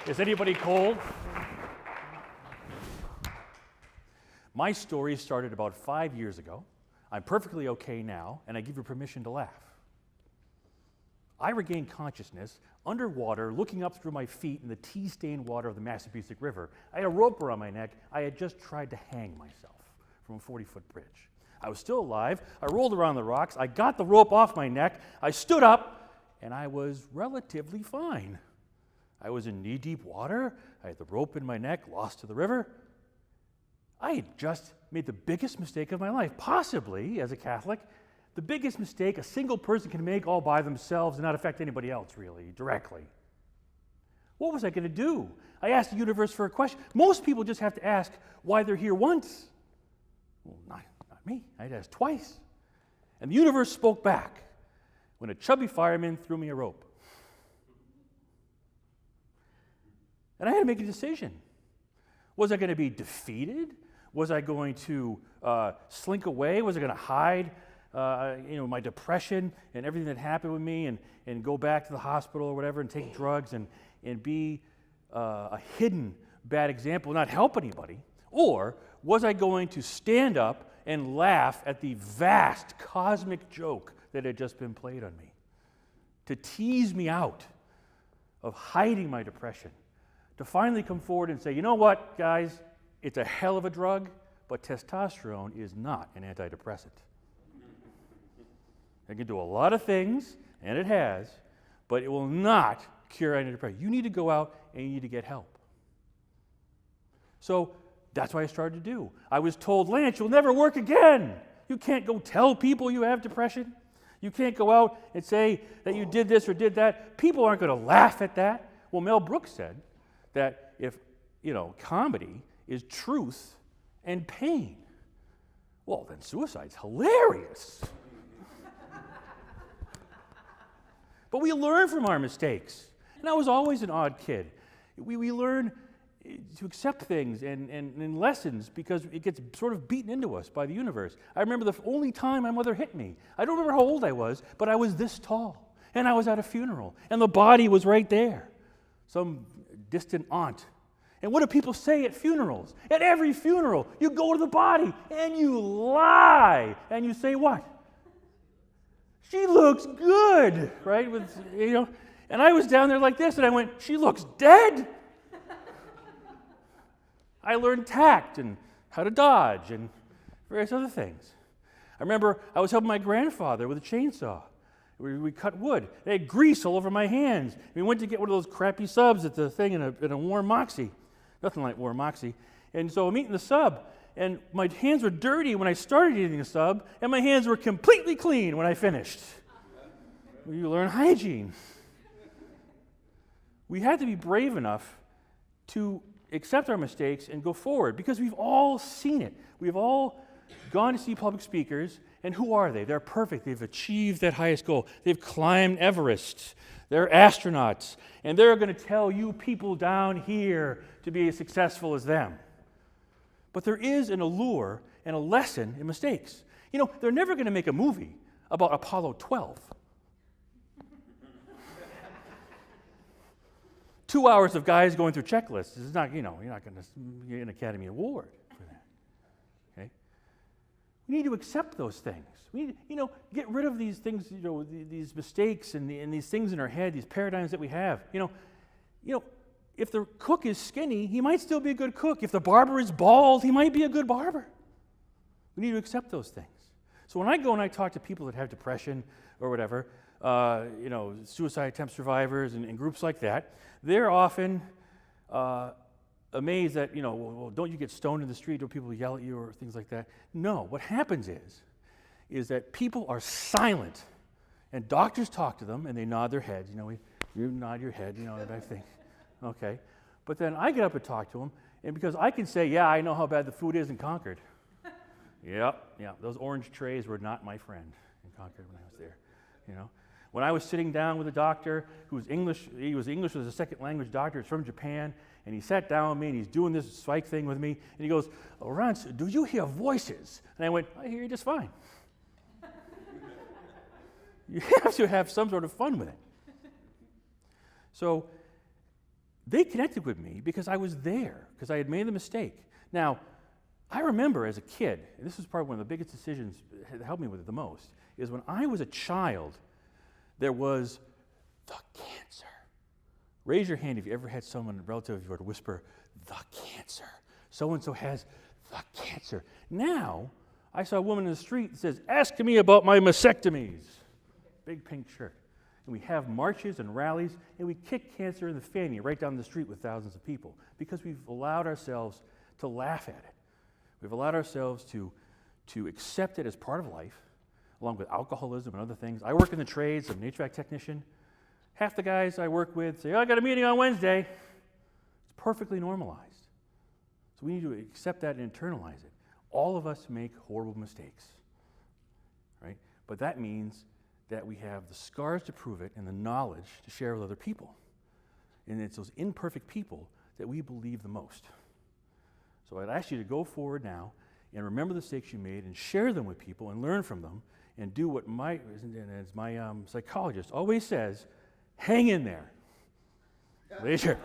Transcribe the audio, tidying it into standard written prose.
Is anybody cold? My story started about 5 years ago. I'm perfectly okay now, and I give you permission to laugh. I regained consciousness underwater, looking up through my feet in the tea-stained water of the Massapequa River. I had a rope around my neck. I had just tried to hang myself from a 40-foot bridge. I was still alive. I rolled around the rocks. I got the rope off my neck. I stood up, and I was relatively fine. I was in knee-deep water. I had the rope in my neck, lost to the river. I had just made the biggest mistake of my life, possibly, as a Catholic, the biggest mistake a single person can make all by themselves and not affect anybody else, really, directly. What was I going to do? I asked the universe for a question. Most people just have to ask why they're here once. Well, not me. I had to ask twice. And the universe spoke back when a chubby fireman threw me a rope. And I had to make a decision. Was I going to be defeated? Was I going to slink away? Was I going to hide my depression and everything that happened with me and go back to the hospital or whatever and take drugs and be a hidden bad example, not help anybody? Or was I going to stand up and laugh at the vast cosmic joke that had just been played on me, to tease me out of hiding my depression, to finally come forward and say, you know what, guys, it's a hell of a drug, but testosterone is not an antidepressant. It can do a lot of things, and it has, but it will not cure antidepressant. You need to go out and you need to get help. So that's what I started to do. I was told, Lance, you'll never work again. You can't go tell people you have depression. You can't go out and say that you did this or did that. People aren't going to laugh at that. Well, Mel Brooks said that if, comedy is truth and pain, well, then suicide's hilarious. But we learn from our mistakes. And I was always an odd kid. We learn to accept things and lessons because it gets sort of beaten into us by the universe. I remember the only time my mother hit me. I don't remember how old I was, but I was this tall. And I was at a funeral. And the body was right there. Some distant aunt. And what do people say at funerals? At every funeral, you go to the body and you lie. And you say what? She looks good, right? And I was down there like this, and I went, she looks dead. I learned tact and how to dodge and various other things. I remember I was helping my grandfather with a chainsaw. We cut wood. They had grease all over my hands. We went to get one of those crappy subs at the thing in a warm Moxie. Nothing like warm Moxie. And so I'm eating the sub, and my hands were dirty when I started eating the sub, and my hands were completely clean when I finished. You learn hygiene. We had to be brave enough to accept our mistakes and go forward because we've all seen it. We've all gone to see public speakers, and who are they? They're perfect. They've achieved that highest goal. They've climbed Everest. They're astronauts, and they're going to tell you people down here to be as successful as them. But there is an allure and a lesson in mistakes. They're never going to make a movie about Apollo 12. 2 hours of guys going through checklists. This is not, you're not going to get an Academy Award for that. Okay? We need to accept those things. We need to, get rid of these things, these mistakes and these things in our head, these paradigms that we have. If the cook is skinny, he might still be a good cook. If the barber is bald, he might be a good barber. We need to accept those things. So when I go and I talk to people that have depression or whatever, suicide attempt survivors and groups like that, they're often amazed that, well, don't you get stoned in the street or people yell at you or things like that? No, what happens is that people are silent and doctors talk to them and they nod their heads. You nod your head, that thing. Okay. But then I get up and talk to them, and because I can say, yeah, I know how bad the food is in Concord. Yeah, those orange trays were not my friend in Concord when I was there, When I was sitting down with a doctor who was English, he was English as a second language doctor, he's from Japan, and he sat down with me and he's doing this psych thing with me, and he goes, Lawrence, do you hear voices? And I went, I hear you just fine. You have to have some sort of fun with it. So they connected with me because I was there, because I had made the mistake. Now, I remember as a kid, and this was probably one of the biggest decisions that helped me with it the most, is when I was a child, there was the cancer. Raise your hand if you ever had someone, a relative of yours, whisper, the cancer. So-and-so has the cancer. Now, I saw a woman in the street that says, ask me about my mastectomies. Big pink shirt. And we have marches and rallies, and we kick cancer in the fanny right down the street with thousands of people because we've allowed ourselves to laugh at it. We've allowed ourselves to accept it as part of life, along with alcoholism and other things. I work in the trades. I'm an HVAC technician. Half the guys I work with say, oh, I got a meeting on Wednesday. It's perfectly normalized. So we need to accept that and internalize it. All of us make horrible mistakes, right? But that means that we have the scars to prove it and the knowledge to share with other people. And it's those imperfect people that we believe the most. So I'd ask you to go forward now and remember the mistakes you made and share them with people and learn from them and do what my psychologist always says, hang in there. Raise your